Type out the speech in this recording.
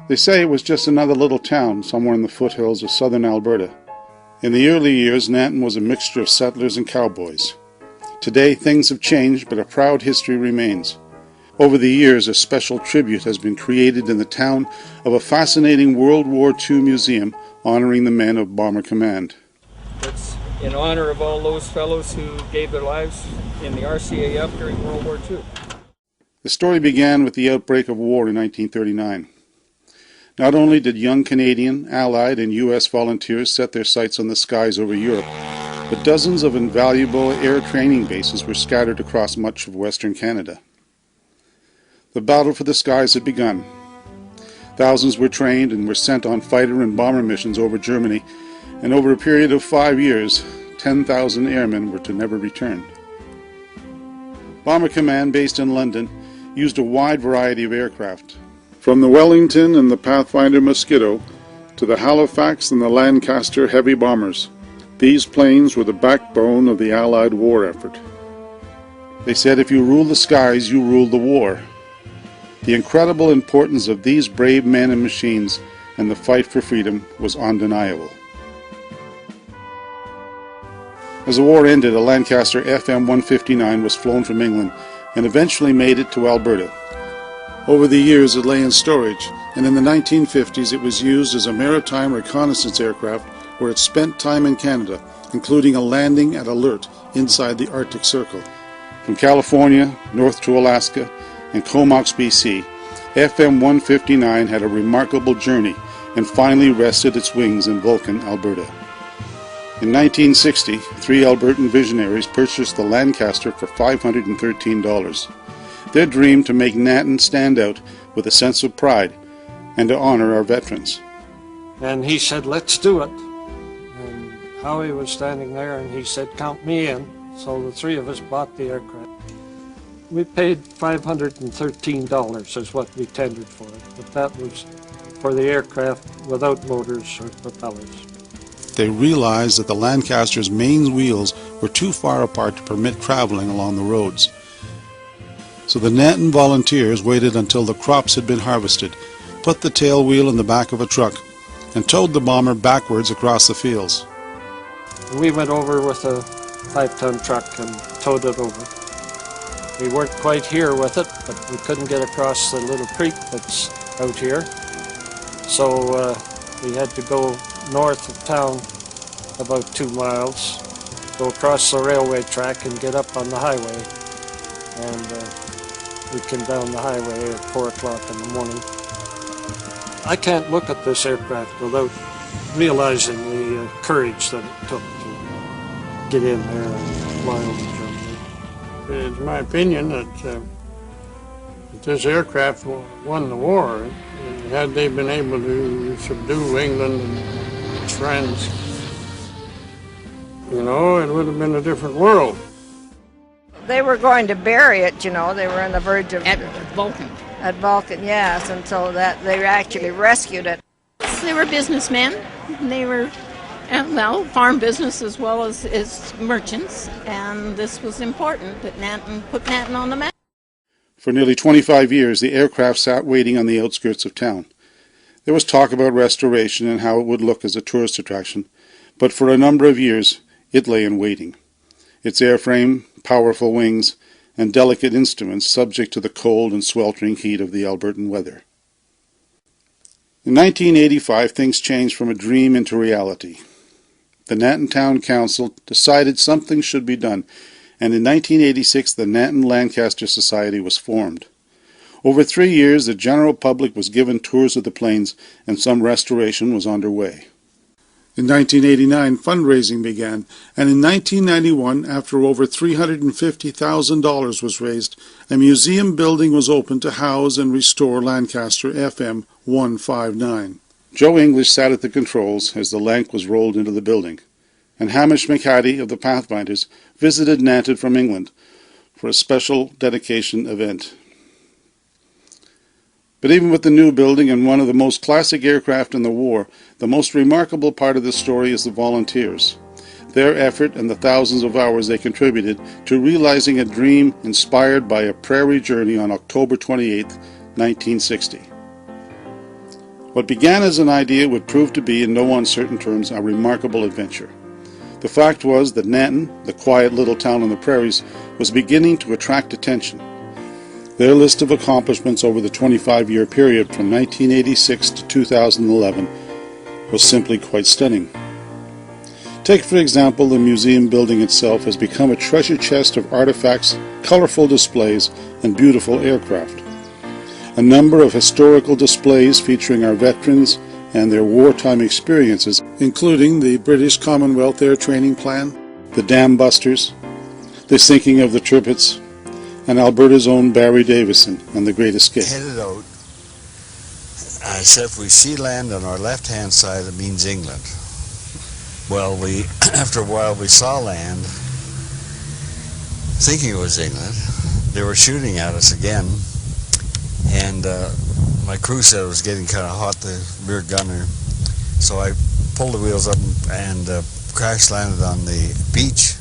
They say it was just another little town somewhere in the foothills of southern Alberta. In the early years, Nanton was a mixture of settlers and cowboys. Today, things have changed, but a proud history remains. Over the years, a special tribute has been created in the town of a fascinating World War II museum honoring the men of Bomber Command. It's in honor of all those fellows who gave their lives in the RCAF during World War II. The story began with the outbreak of war in 1939. Not only did young Canadian, Allied, and U.S. volunteers set their sights on the skies over Europe, but dozens of invaluable air training bases were scattered across much of Western Canada. The battle for the skies had begun. Thousands were trained and were sent on fighter and bomber missions over Germany, and over a period of 5 years, 10,000 airmen were to never return. Bomber Command, based in London, used a wide variety of aircraft, from the Wellington and the Pathfinder Mosquito to the Halifax and the Lancaster heavy bombers. These planes were the backbone of the Allied war effort. They said if you rule the skies, you rule the war. The incredible importance of these brave men and machines and the fight for freedom was undeniable. As the war ended, a Lancaster FM159 was flown from England and eventually made it to Alberta. Over the years it lay in storage, and in the 1950s it was used as a maritime reconnaissance aircraft where it spent time in Canada, including a landing at Alert inside the Arctic Circle. From California, north to Alaska, and Comox, BC, FM159 had a remarkable journey and finally rested its wings in Vulcan, Alberta. In 1960, 3 Albertan visionaries purchased the Lancaster for $513. Their dream to make Nanton stand out with a sense of pride and to honor our veterans. And he said, let's do it. And Howie was standing there and he said, count me in. So the 3 of us bought the aircraft. We paid $513 is what we tendered for it, but that was for the aircraft without motors or propellers. They realized that the Lancaster's main wheels were too far apart to permit traveling along the roads. So the Nanton volunteers waited until the crops had been harvested, put the tail wheel in the back of a truck, and towed the bomber backwards across the fields. We went over with a 5-ton truck and towed it over. We weren't quite here with it, but we couldn't get across the little creek that's out here. So we had to go north of town about 2 miles, go across the railway track and get up on the highway. And we came down the highway at 4 o'clock in the morning. I can't look at this aircraft without realizing the courage that it took to get in there and fly over Germany. It's my opinion that this aircraft won the war. Had they been able to subdue England and its friends, it would have been a different world. They were going to bury it, they were on the verge of... At Vulcan. At Vulcan, yes, until that they actually rescued it. They were businessmen. They were, farm business as well as merchants, and this was important that Nanton put Nanton on the map. For nearly 25 years, the aircraft sat waiting on the outskirts of town. There was talk about restoration and how it would look as a tourist attraction, but for a number of years, it lay in waiting. Its airframe, powerful wings, and delicate instruments subject to the cold and sweltering heat of the Albertan weather. In 1985, things changed from a dream into reality. The Nanton Town Council decided something should be done, and in 1986 the Nanton Lancaster Society was formed. Over 3 years, the general public was given tours of the planes, and some restoration was underway. In 1989, fundraising began, and in 1991, after over $350,000 was raised, a museum building was opened to house and restore Lancaster FM159. Joe English sat at the controls as the Lanc was rolled into the building, and Hamish McHattie of the Pathfinders visited Nanton from England for a special dedication event. But even with the new building and one of the most classic aircraft in the war, the most remarkable part of the story is the volunteers. Their effort and the thousands of hours they contributed to realizing a dream inspired by a prairie journey on October 28, 1960. What began as an idea would prove to be, in no uncertain terms, a remarkable adventure. The fact was that Nanton, the quiet little town on the prairies, was beginning to attract attention. Their list of accomplishments over the 25-year period from 1986 to 2011 was simply quite stunning. Take, for example, the museum building itself has become a treasure chest of artifacts, colorful displays, and beautiful aircraft. A number of historical displays featuring our veterans and their wartime experiences, including the British Commonwealth Air Training Plan, the Dam Busters, the sinking of the Tirpitz, and Alberta's own Barry Davison and the Great Escape. Headed out, I said if we see land on our left-hand side, it means England. Well, after a while we saw land, thinking it was England. They were shooting at us again, and my crew said it was getting kind of hot, the rear gunner, so I pulled the wheels up and crash landed on the beach